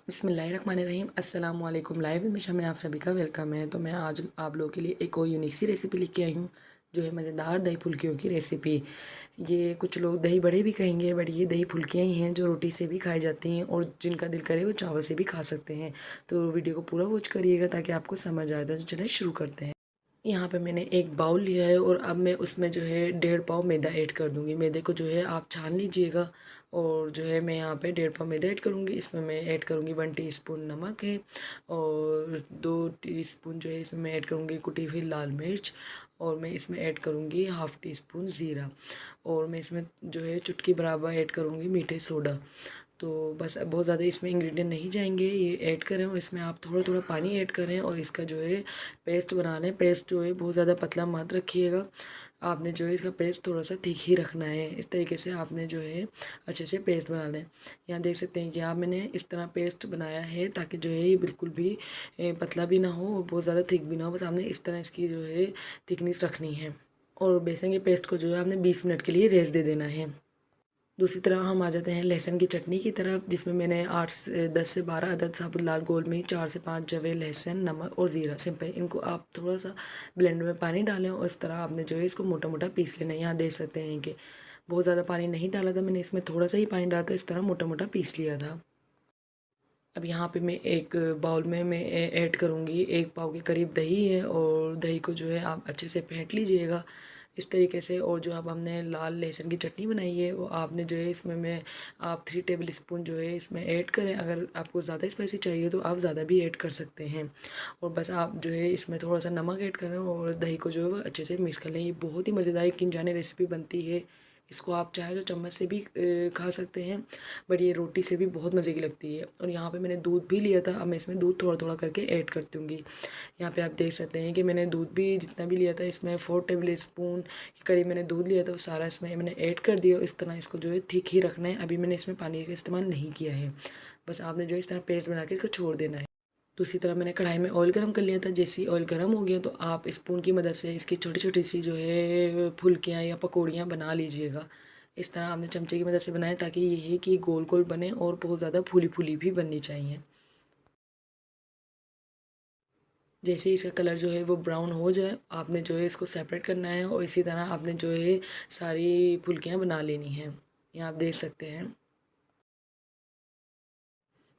बिस्मिल्लाहिर्रहमानिर्रहीम अस्सलाम वालेकुम। लाइव हमेशा में आप सभी का वेलकम है। तो मैं आज आप लोगों के लिए एक और यूनिक सी रेसिपी लेके आई हूँ, जो है मज़ेदार दही फुल्कियों की रेसिपी। ये कुछ लोग दही बड़े भी कहेंगे, बट ये दही फुल्कियाँ ही हैं जो रोटी से भी खाई जाती हैं और जिनका दिल करे वो चावल से भी खा सकते हैं। तो वीडियो को पूरा वॉच करिएगा ताकि आपको समझ आए। तो चलिए शुरू करते हैं। यहाँ पे मैंने एक बाउल लिया है और अब मैं उसमें जो है 1.5 पाव मैदा ऐड कर दूँगी। मैदे को जो है आप छान लीजिएगा और जो है मैं यहाँ पे 1.5 पाव मैदा ऐड करूँगी। इसमें मैं ऐड करूँगी 1 टीस्पून नमक है और 2 टीस्पून जो है इसमें मैं ऐड करूँगी कुटी हुई लाल मिर्च और मैं इसमें ऐड करूँगी हाफ़ टी स्पून ज़ीरा और मैं इसमें जो है चुटकी बराबर ऐड करूँगी मीठे सोडा। तो बस अब बहुत ज़्यादा इसमें इंग्रेडिएंट नहीं जाएंगे, ये ऐड करें और इसमें आप थोड़ा थोड़ा पानी ऐड करें और इसका जो है पेस्ट बना लें। पेस्ट जो है बहुत ज़्यादा पतला मत रखिएगा, आपने जो है इसका पेस्ट थोड़ा सा थिक ही रखना है। इस तरीके से आपने जो है अच्छे से पेस्ट बना लें। यहाँ देख सकते हैं कि आप मैंने इस तरह पेस्ट बनाया है ताकि जो है ये बिल्कुल भी पतला भी ना हो और बहुत ज़्यादा थिक भी ना हो। बस आपने इस तरह इसकी जो है थिकनेस रखनी है और बेसन के पेस्ट को जो है आपने 20 मिनट के लिए रेस्ट दे देना है। दूसरी तरफ हम आ जाते हैं लहसुन की चटनी की तरफ, जिसमें मैंने 10 से 12 अदद साबुत लाल गोल मिर्च, 4 से 5 जवे लहसुन, नमक और ज़ीरा सिंपल। इनको आप थोड़ा सा ब्लेंडर में पानी डालें और इस तरह आपने जो है इसको मोटा मोटा पीस लेना है। यहाँ देख सकते हैं कि बहुत ज़्यादा पानी नहीं डाला था मैंने, इसमें थोड़ा सा ही पानी डाला था, इस तरह मोटा मोटा पीस लिया था। अब यहाँ पे मैं एक बाउल में मैं ऐड करूँगी 1 पाव के करीब दही है और दही को जो है आप अच्छे से फेंट लीजिएगा इस तरीके से। और जो अब हमने लाल लहसुन की चटनी बनाई है वो आपने जो है इसमें मैं आप 3 टेबल स्पून जो है इसमें ऐड करें। अगर आपको ज़्यादा स्पाइसी चाहिए तो आप ज़्यादा भी ऐड कर सकते हैं। और बस आप जो है इसमें थोड़ा सा नमक ऐड करें और दही को जो है वो अच्छे से मिक्स कर लें। ये बहुत ही मज़ेदार यकीन जाने रेसिपी बनती है। इसको आप चाहे तो चम्मच से भी खा सकते हैं, बट ये रोटी से भी बहुत मज़े की लगती है। और यहाँ पे मैंने दूध भी लिया था, अब मैं इसमें दूध थोड़ा थोड़ा करके ऐड करती हूँ। यहाँ पे आप देख सकते हैं कि मैंने दूध भी जितना भी लिया था इसमें 4 टेबल स्पून के करीब मैंने दूध लिया था, वो सारा इसमें मैंने ऐड कर दिया। इस तरह इसको जो है ठीक ही रखना है। अभी मैंने इसमें पानी का इस्तेमाल नहीं किया है, बस आपने जो इस तरह पेस्ट बना के इसको छोड़ देना है। दूसरी तरफ मैंने कढ़ाई में ऑयल गरम कर लिया था। जैसे ही ऑयल गरम हो गया तो आप स्पून की मदद से इसकी छोटी छोटी सी जो है फुल्कियाँ या पकौड़ियाँ बना लीजिएगा। इस तरह आपने चमचे की मदद से बनाए ताकि ये है कि गोल गोल बने और बहुत ज़्यादा फूली फूली भी बननी चाहिए। जैसे ही इसका कलर जो है वो ब्राउन हो जाए आपने जो है इसको सेपरेट करना है और इसी तरह आपने जो है सारी फुल्कियाँ बना लेनी हैं। यहाँ आप देख सकते हैं,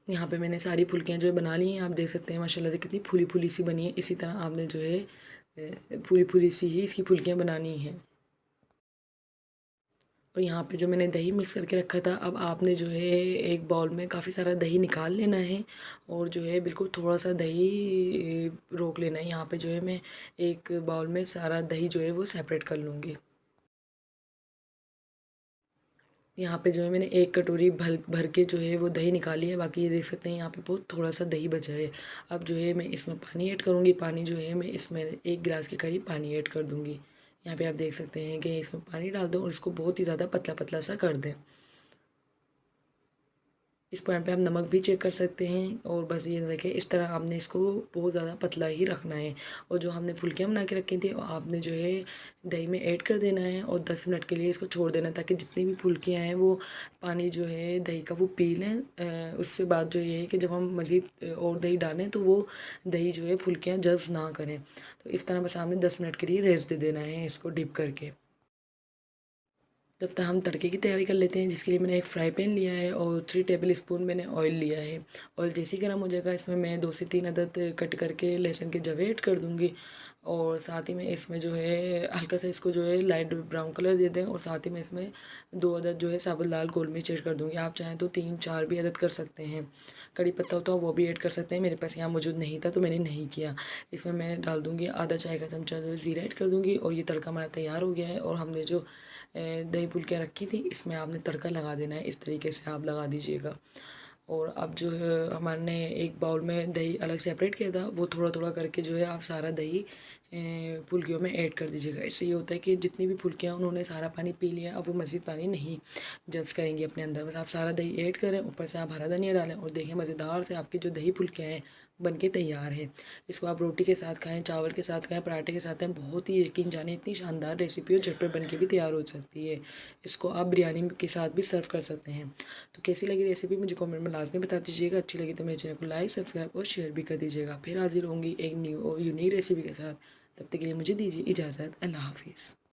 यहाँ पे मैंने सारी फुल्कियाँ जो है बना ली हैं। आप देख सकते हैं माशाल्लाह से कितनी फूली फूली सी बनी है। इसी तरह आपने जो है फूली फूली सी ही इसकी फुल्कियाँ बनानी हैं। और यहाँ पे जो मैंने दही मिक्स करके रखा था, अब आपने जो है एक बाउल में काफ़ी सारा दही निकाल लेना है और जो है बिल्कुल थोड़ा सा दही रोक लेना है। यहाँ पे जो है मैं एक बाउल में सारा दही जो है वो सेपरेट कर लूँगी। यहाँ पे जो है मैंने एक कटोरी भर भर के जो है वो दही निकाली है। बाकी ये देख सकते हैं यहाँ पे बहुत थोड़ा सा दही बचा है। अब जो है मैं इसमें पानी ऐड करूँगी। पानी जो है मैं इसमें 1 गिलास के करीब पानी ऐड कर दूँगी। यहाँ पे आप देख सकते हैं कि इसमें पानी डाल दो और इसको बहुत ही ज़्यादा पतला पतला सा कर दें। इस पॉइंट पे आप नमक भी चेक कर सकते हैं। और बस ये देखिए इस तरह आपने इसको बहुत ज़्यादा पतला ही रखना है। और जो हमने फुल्कियाँ बना के रखी थी आपने जो है दही में ऐड कर देना है और 10 मिनट के लिए इसको छोड़ देना है ताकि जितनी भी फुल्कियाँ हैं वो पानी जो है दही का वो पी लें। उससे बाद जो ये है कि जब हम मज़ीद और दही डालें तो वो दही जो है फुल्कियाँ जर्व ना करें। तो इस तरह बस आपने 10 मिनट के लिए रेस्ट दे देना है इसको डिप करके। जब तक हम तड़के की तैयारी कर लेते हैं, जिसके लिए मैंने एक फ्राई पैन लिया है और 3 टेबल स्पून मैंने ऑयल लिया है। ऑयल जैसे ही गर्म हो जाएगा इसमें मैं 2 से 3 अदद कट करके लहसुन के जवे ऐड कर दूँगी और साथ ही में इसमें जो है हल्का सा इसको जो है लाइट ब्राउन कलर दे दें और साथ ही में इसमें 2 अदद जो है साबुत लाल गोल मिर्च ऐड कर दूँगी। आप चाहें तो 3-4 भी अदद कर सकते हैं। कड़ी पत्ता हो तो वो भी ऐड कर सकते हैं, मेरे पास यहाँ मौजूद नहीं था तो मैंने नहीं किया। इसमें मैं डाल दूँगी आधा चाय का चमचा जो है ज़ीरा ऐड कर दूँगी और ये तड़का हमारा तैयार हो गया है। और हमने जो दही फुल्कियाँ रखी थी इसमें आपने तड़का लगा देना है, इस तरीके से आप लगा दीजिएगा। और अब जो है हमारे एक बाउल में दही अलग सेपरेट किया था, वो थोड़ा थोड़ा करके जो है आप सारा दही फुल्कियों में ऐड कर दीजिएगा। इससे ये होता है कि जितनी भी फुल्कियाँ उन्होंने सारा पानी पी लिया, अब वो मज़ीद पानी नहीं जब्स करेंगी अपने अंदर। बस आप सारा दही ऐड करें, ऊपर से आप हरा धनिया डालें और देखें मज़ेदार से आपकी जो दही फुल्कियाँ हैं बन के तैयार है। इसको आप रोटी के साथ खाएं, चावल के साथ खाएं, पराठे के साथ खाएं, बहुत ही यकीन जाने इतनी शानदार रेसिपी और झटपट बन के भी तैयार हो सकती है। इसको आप बिरयानी के साथ भी सर्व कर सकते हैं। तो कैसी लगी रेसिपी मुझे कमेंट में लाजमी बता दीजिएगा। अच्छी लगी तो मेरे चैनल को लाइक, सब्सक्राइब और शेयर भी कर दीजिएगा। फिर हाजिर होंगी एक न्यू और यूनिक रेसिपी के साथ। तब तक के लिए मुझे दीजिए इजाज़त। अल्लाह हाफिज़।